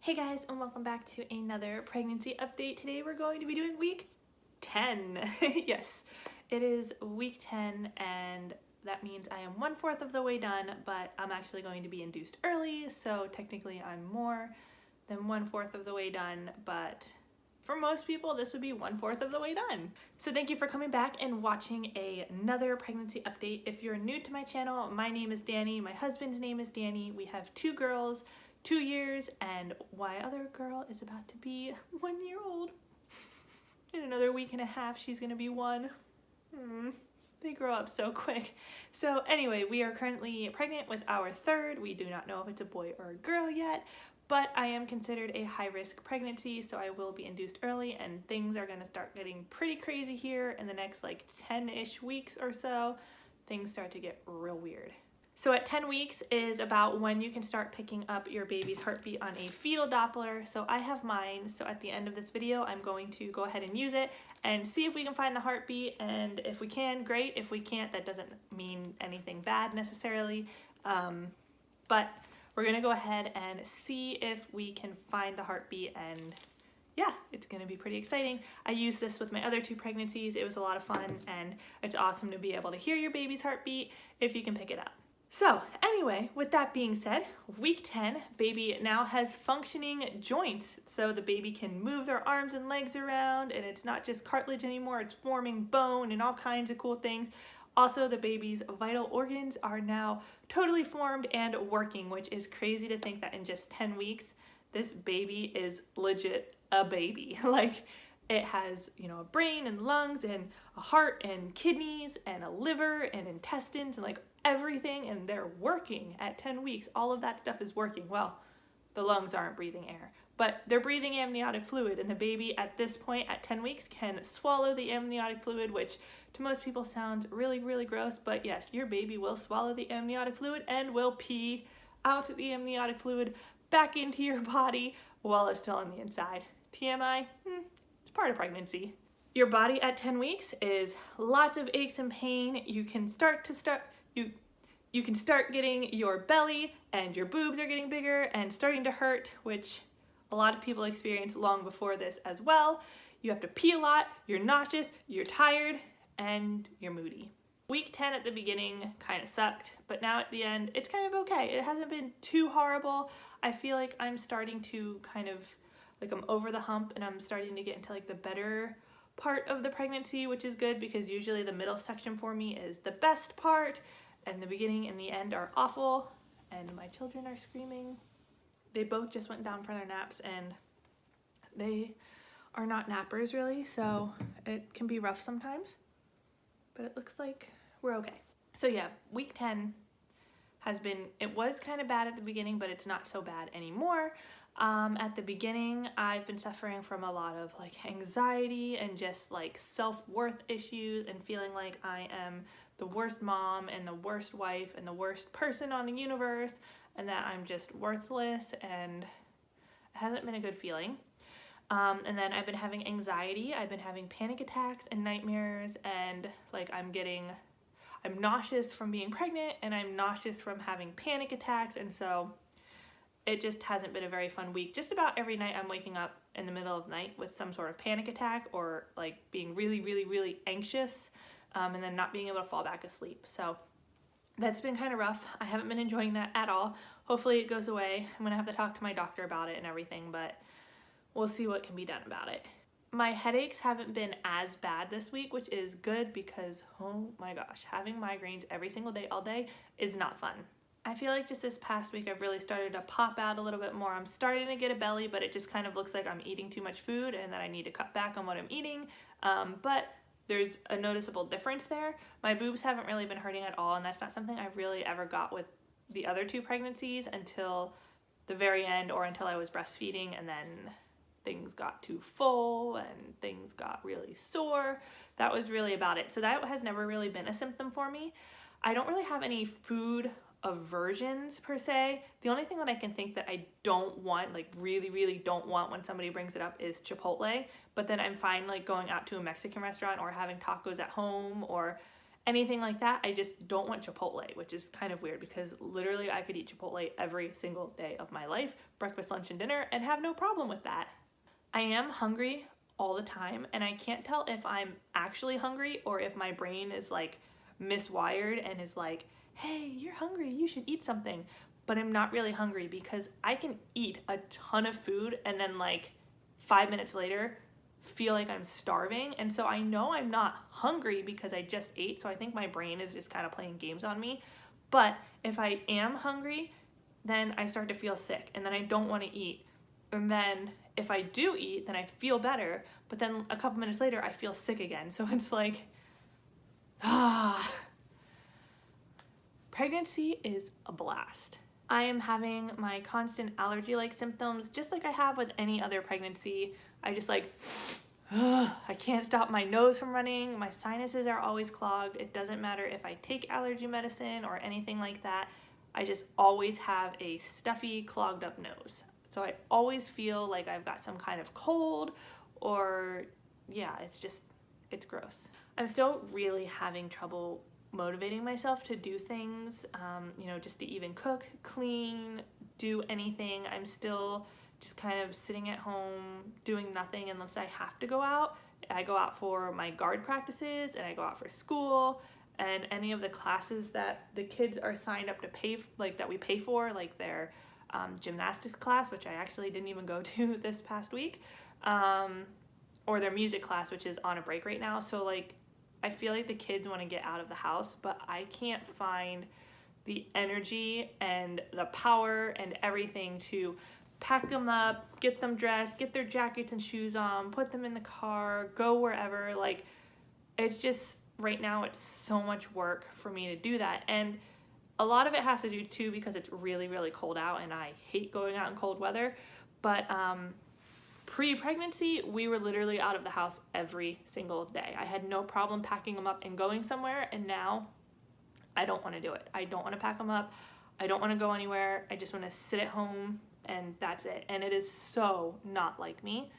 Hey guys, and welcome back to another pregnancy update. Today we're going to be doing week 10. Yes, it is week 10 and that means I am 1/4 of the way done, but I'm actually going to be induced early, so technically I'm more than 1/4 of the way done, but for most people this would be 1/4 of the way done. So thank you for coming back and watching another pregnancy update. If you're new to my channel, my name is Danny, my husband's name is Danny. We have 2 girls, 2 years, and my other girl is about to be 1 year old. In another week and a half she's gonna be 1. They grow up so quick. So anyway, we are currently pregnant with our 3rd. We do not know if it's a boy or a girl yet, but I am considered a high-risk pregnancy, so I will be induced early, and things are gonna start getting pretty crazy here in the next like 10-ish weeks or so. Things start to get real weird. So at 10 weeks is about when you can start picking up your baby's heartbeat on a fetal Doppler. So I have mine, so at the end of this video I'm going to go ahead and use it and see if we can find the heartbeat, and if we can, great. If we can't, that doesn't mean anything bad necessarily, but we're gonna go ahead and see if we can find the heartbeat, and yeah, it's gonna be pretty exciting. I used this with my other 2 pregnancies. It was a lot of fun, and it's awesome to be able to hear your baby's heartbeat if you can pick it up. So anyway, with that being said, week 10, baby now has functioning joints. So the baby can move their arms and legs around, and it's not just cartilage anymore, it's forming bone and all kinds of cool things. Also, the baby's vital organs are now totally formed and working, which is crazy to think that in just 10 weeks, this baby is legit a baby. Like, it has, you know, a brain and lungs and a heart and kidneys and a liver and intestines and like everything, and they're working at 10 weeks. All of that stuff is working. Well, the lungs aren't breathing air, but they're breathing amniotic fluid, and the baby at this point at 10 weeks can swallow the amniotic fluid, which to most people sounds really, really gross, but yes, your baby will swallow the amniotic fluid and will pee out the amniotic fluid back into your body while it's still on the inside. TMI? It's part of pregnancy. Your body at 10 weeks is lots of aches and pain. You can start getting your belly and your boobs are getting bigger and starting to hurt, which a lot of people experience long before this as well. You have to pee a lot, you're nauseous, you're tired, and you're moody. Week 10 at the beginning kind of sucked, but now at the end, it's kind of okay. It hasn't been too horrible. I feel like I'm starting to kind of, like, I'm over the hump and I'm starting to get into like the better part of the pregnancy, which is good because usually the middle section for me is the best part and the beginning and the end are awful, and my children are screaming. They both just went down for their naps and they are not nappers really, so it can be rough sometimes, but it looks like we're okay. So yeah, week 10 has been, it was kind of bad at the beginning, but it's not so bad anymore. At the beginning, I've been suffering from a lot of like anxiety and just like self-worth issues and feeling like I am the worst mom and the worst wife and the worst person on the universe, and that I'm just worthless, and it hasn't been a good feeling. And then I've been having anxiety. I've been having panic attacks and nightmares, and like I'm nauseous from being pregnant, and I'm nauseous from having panic attacks, and so it just hasn't been a very fun week. Just about every night I'm waking up in the middle of the night with some sort of panic attack or like being really, really, really anxious, and then not being able to fall back asleep. So that's been kind of rough. I haven't been enjoying that at all. Hopefully it goes away. I'm gonna have to talk to my doctor about it and everything, but we'll see what can be done about it. My headaches haven't been as bad this week, which is good because, oh my gosh, having migraines every single day, all day is not fun. I feel like just this past week I've really started to pop out a little bit more. I'm starting to get a belly, but it just kind of looks like I'm eating too much food and that I need to cut back on what I'm eating. But there's a noticeable difference there. My boobs haven't really been hurting at all, and that's not something I've really ever got with the other 2 pregnancies until the very end, or until I was breastfeeding, and then things got too full and things got really sore. That was really about it. So that has never really been a symptom for me. I don't really have any food aversions per se. The only thing that I can think that I don't want, like really, really don't want when somebody brings it up, is Chipotle. But then I'm fine like going out to a Mexican restaurant or having tacos at home or anything like that. I just don't want Chipotle, which is kind of weird because literally I could eat Chipotle every single day of my life, breakfast, lunch, and dinner, and have no problem with that. I am hungry all the time, and I can't tell if I'm actually hungry or if my brain is like miswired and is like, hey, you're hungry, you should eat something. But I'm not really hungry because I can eat a ton of food and then like 5 minutes later feel like I'm starving. And so I know I'm not hungry because I just ate. So I think my brain is just kind of playing games on me. But if I am hungry, then I start to feel sick and then I don't want to eat. And then if I do eat, then I feel better. But then a couple minutes later, I feel sick again. So it's like, pregnancy is a blast. I am having my constant allergy-like symptoms, just like I have with any other pregnancy. I just like, I can't stop my nose from running. My sinuses are always clogged. It doesn't matter if I take allergy medicine or anything like that. I just always have a stuffy, clogged up nose. So I always feel like I've got some kind of cold or yeah, it's gross. I'm still really having trouble motivating myself to do things, just to even cook, clean, do anything. I'm still just kind of sitting at home doing nothing unless I have to go out. I go out for my guard practices and I go out for school and any of the classes that the kids are signed up to pay, like that we pay for, like their gymnastics class, which I actually didn't even go to this past week, or their music class, which is on a break right now. So like, I feel like the kids want to get out of the house, but I can't find the energy and the power and everything to pack them up, get them dressed, get their jackets and shoes on, put them in the car, go wherever. Like, it's just, right now, it's so much work for me to do that. And a lot of it has to do too because it's really, really cold out and I hate going out in cold weather. But pre-pregnancy, we were literally out of the house every single day. I had no problem packing them up and going somewhere, and now I don't want to do it. I don't want to pack them up. I don't want to go anywhere. I just want to sit at home, and that's it. And it is so not like me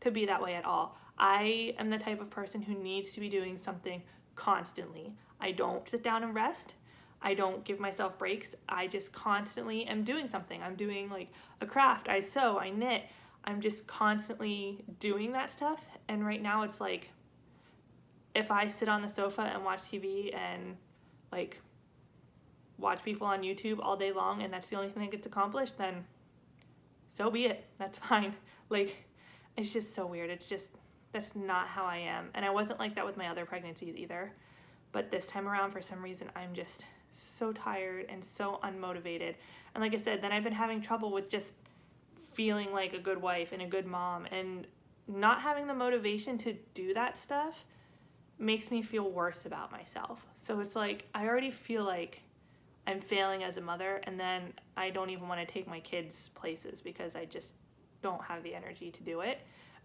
to be that way at all. I am the type of person who needs to be doing something constantly. I don't sit down and rest. I don't give myself breaks. I just constantly am doing something. I'm doing like a craft. I sew, I knit. I'm just constantly doing that stuff. And right now it's like, if I sit on the sofa and watch TV and like watch people on YouTube all day long and that's the only thing that gets accomplished, then so be it. That's fine. Like, it's just so weird. It's just, that's not how I am. And I wasn't like that with my other pregnancies either. But this time around, for some reason, I'm just so tired and so unmotivated. And like I said, then I've been having trouble with just feeling like a good wife and a good mom, and not having the motivation to do that stuff makes me feel worse about myself. So it's like, I already feel like I'm failing as a mother, and then I don't even want to take my kids places because I just don't have the energy to do it.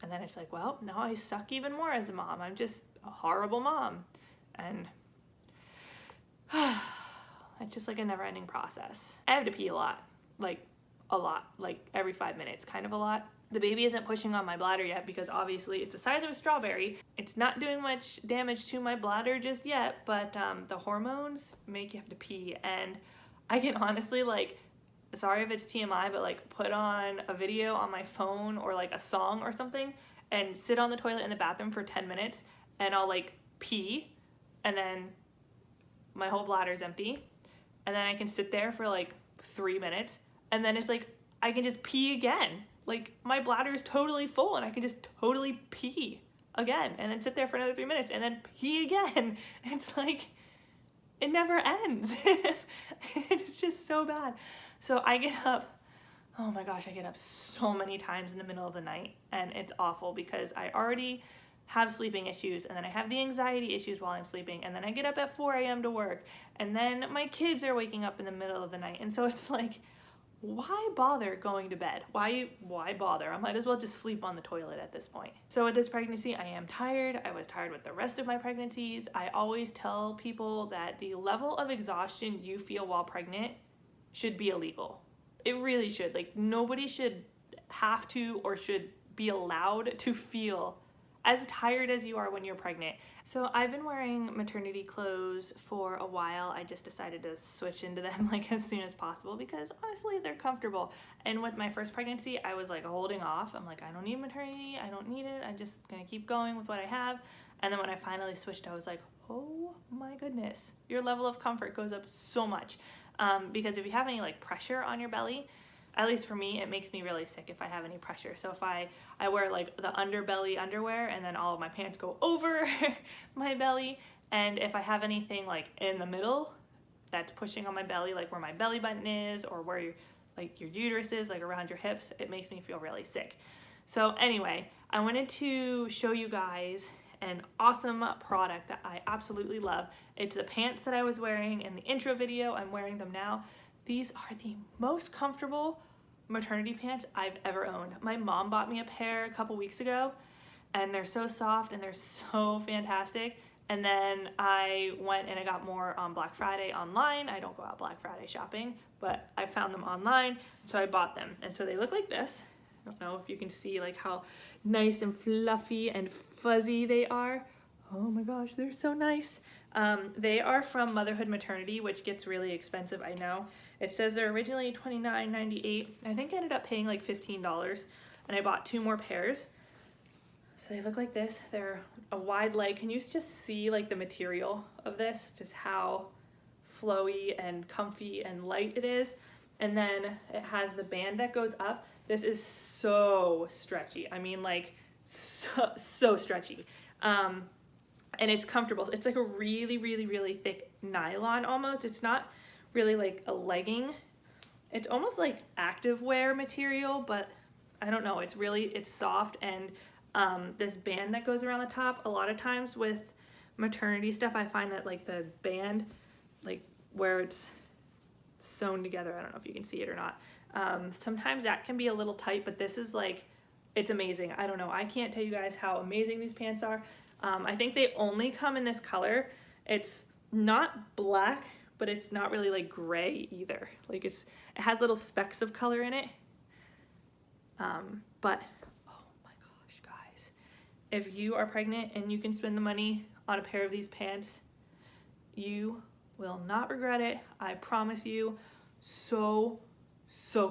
And then it's like, well, now I suck even more as a mom. I'm just a horrible mom. And it's just like a never-ending process. I have to pee a lot, like every 5 minutes, kind of a lot. The baby isn't pushing on my bladder yet because obviously it's the size of a strawberry. It's not doing much damage to my bladder just yet, but the hormones make you have to pee. And I can honestly, like, sorry if it's TMI, but like put on a video on my phone or like a song or something and sit on the toilet in the bathroom for 10 minutes and I'll like pee and then my whole bladder's empty. And then I can sit there for like 3 minutes and then it's like, I can just pee again. Like, my bladder is totally full and I can just totally pee again and then sit there for another 3 minutes and then pee again. It's like, it never ends. It's just so bad. So I get up, oh my gosh, I get up so many times in the middle of the night and it's awful because I already have sleeping issues and then I have the anxiety issues while I'm sleeping and then I get up at 4 a.m. to work and then my kids are waking up in the middle of the night. And so it's like, why bother going to bed? Why bother? I might as well just sleep on the toilet at this point. So with this pregnancy, I am tired. I was tired with the rest of my pregnancies. I always tell people that the level of exhaustion you feel while pregnant should be illegal. It really should. Like, nobody should have to or should be allowed to feel as tired as you are when you're pregnant. So I've been wearing maternity clothes for a while. I just decided to switch into them like as soon as possible because honestly they're comfortable. And with my first pregnancy, I was like holding off. I'm like, I don't need maternity, I don't need it. I'm just gonna keep going with what I have. And then when I finally switched, I was like, oh my goodness, your level of comfort goes up so much. Because if you have any like pressure on your belly, at least for me, it makes me really sick if I have any pressure. So if I wear like the underbelly underwear and then all of my pants go over my belly, and if I have anything like in the middle that's pushing on my belly, like where my belly button is or where your uterus is, like around your hips, it makes me feel really sick. So anyway, I wanted to show you guys an awesome product that I absolutely love. It's the pants that I was wearing in the intro video. I'm wearing them now. These are the most comfortable maternity pants I've ever owned. My mom bought me a pair a couple weeks ago, and they're so soft and they're so fantastic. And then I went and I got more on Black Friday online. I don't go out Black Friday shopping, but I found them online, so I bought them. And so they look like this. I don't know if you can see like how nice and fluffy and fuzzy they are. Oh my gosh, they're so nice. They are from Motherhood Maternity, which gets really expensive, I know. It says they're originally $29.98. I think I ended up paying like $15, and I bought 2 more pairs. So they look like this. They're a wide leg. Can you just see like the material of this? Just how flowy and comfy and light it is. And then it has the band that goes up. This is so stretchy. I mean, like so stretchy. And it's comfortable. It's like a really, really, really thick nylon almost. It's not really like a legging. It's almost like activewear material, but I don't know. It's soft, and this band that goes around the top, a lot of times with maternity stuff, I find that like the band, like where it's sewn together, I don't know if you can see it or not. Sometimes that can be a little tight, but this is like, it's amazing. I don't know. I can't tell you guys how amazing these pants are. I think they only come in this color. It's not black, but it's not really like gray either. Like it has little specks of color in it. But oh my gosh, guys, if you are pregnant and you can spend the money on a pair of these pants, you will not regret it. I promise you. So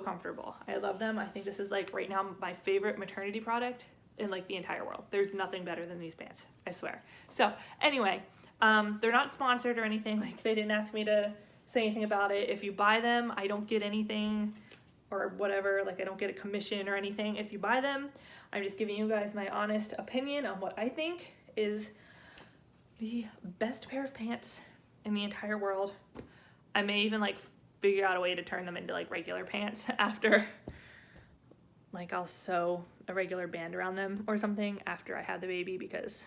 comfortable. I love them. I think this is like right now my favorite maternity product in like the entire world. There's nothing better than these pants, I swear. So anyway, they're not sponsored or anything. Like they didn't ask me to say anything about it. If you buy them, I don't get anything or whatever. Like I don't get a commission or anything. If you buy them, I'm just giving you guys my honest opinion on what I think is the best pair of pants in the entire world. I may even like figure out a way to turn them into like regular pants after, like I'll sew a regular band around them or something after I had the baby, because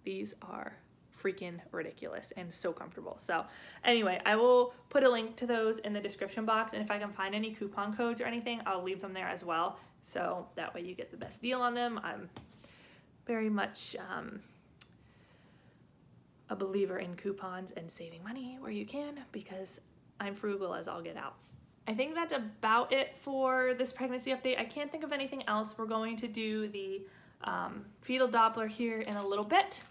these are freaking ridiculous and so comfortable. So anyway, I will put a link to those in the description box, and if I can find any coupon codes or anything, I'll leave them there as well, so that way you get the best deal on them. I'm very much a believer in coupons and saving money where you can, because I'm frugal as all get out. I think that's about it for this pregnancy update. I can't think of anything else. We're going to do the fetal Doppler here in a little bit.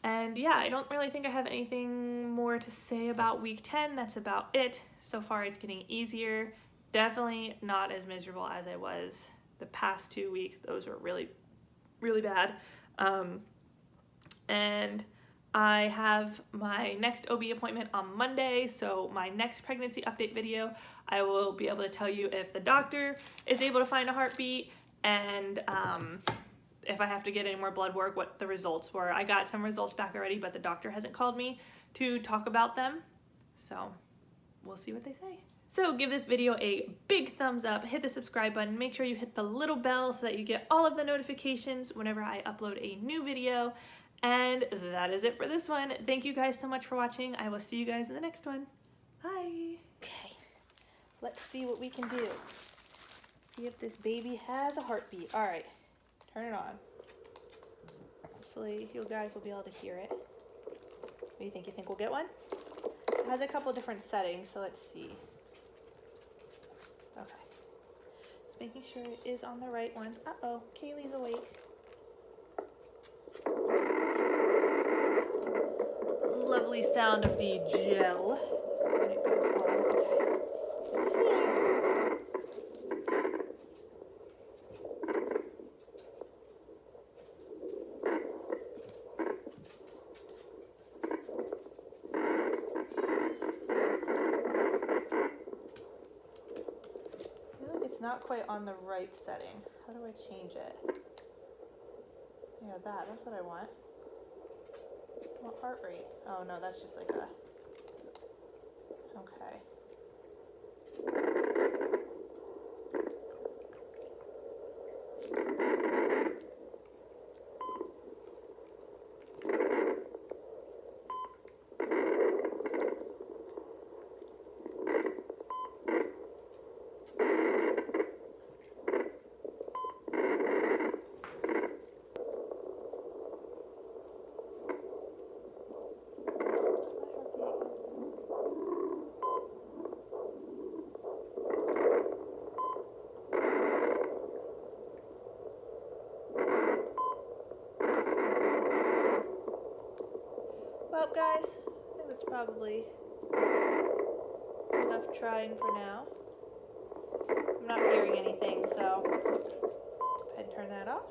And yeah, I don't really think I have anything more to say about week 10. That's about it. So far it's getting easier. Definitely not as miserable as I was the past 2 weeks. Those were really, really bad. And I have my next OB appointment on Monday, so my next pregnancy update video, I will be able to tell you if the doctor is able to find a heartbeat, and if I have to get any more blood work, what the results were. I got some results back already, but the doctor hasn't called me to talk about them, so we'll see what they say. So give this video a big thumbs up, hit the subscribe button, make sure you hit the little bell so that you get all of the notifications whenever I upload a new video. And that is it for this one. Thank you guys so much for watching. I will see you guys in the next one. Bye. Okay, let's see what we can do. See if this baby has a heartbeat. All right, turn it on. Hopefully you guys will be able to hear it. What do you think? You think we'll get one? It has a couple different settings, so let's see. Okay, just making sure it is on the right one. Uh-oh, Kaylee's awake. crinkly sound of the gel when it goes on. Okay. Let's see. I feel like it's not quite on the right setting. How do I change it? Yeah, that's what I want. What heart rate? Oh no, that's just like a, okay. Well, guys, I think that's probably enough trying for now. I'm not hearing anything, so go ahead and turn that off.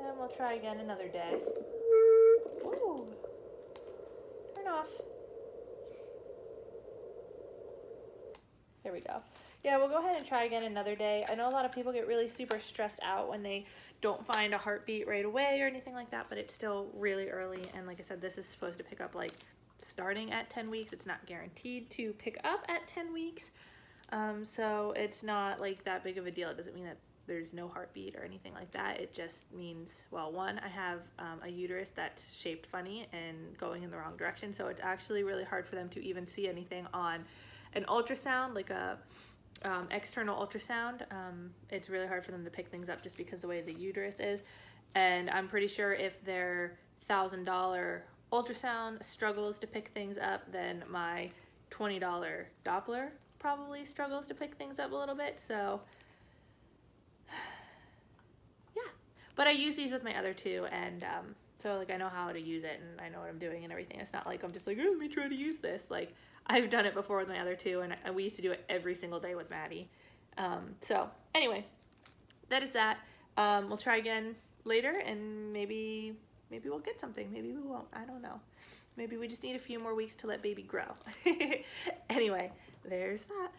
And we'll try again another day. Ooh, turn off. There we go. Yeah, we'll go ahead and try again another day. I know a lot of people get really super stressed out when they don't find a heartbeat right away or anything like that, but it's still really early. And like I said, this is supposed to pick up like starting at 10 weeks. It's not guaranteed to pick up at 10 weeks. So it's not like that big of a deal. It doesn't mean that there's no heartbeat or anything like that. It just means, well, one, I have a uterus that's shaped funny and going in the wrong direction. So it's actually really hard for them to even see anything on an ultrasound, like a external ultrasound. It's really hard for them to pick things up just because the way the uterus is. And I'm pretty sure if their $1,000 ultrasound struggles to pick things up, then my $20 Doppler probably struggles to pick things up a little bit. So yeah, but I use these with my other two, and so like I know how to use it and I know what I'm doing and everything. It's not like I'm just like, oh, let me try to use this. Like, I've done it before with my other two, and we used to do it every single day with Maddie. So anyway, that is that. We'll try again later, and maybe we'll get something. Maybe we won't. I don't know. Maybe we just need a few more weeks to let baby grow. Anyway, there's that.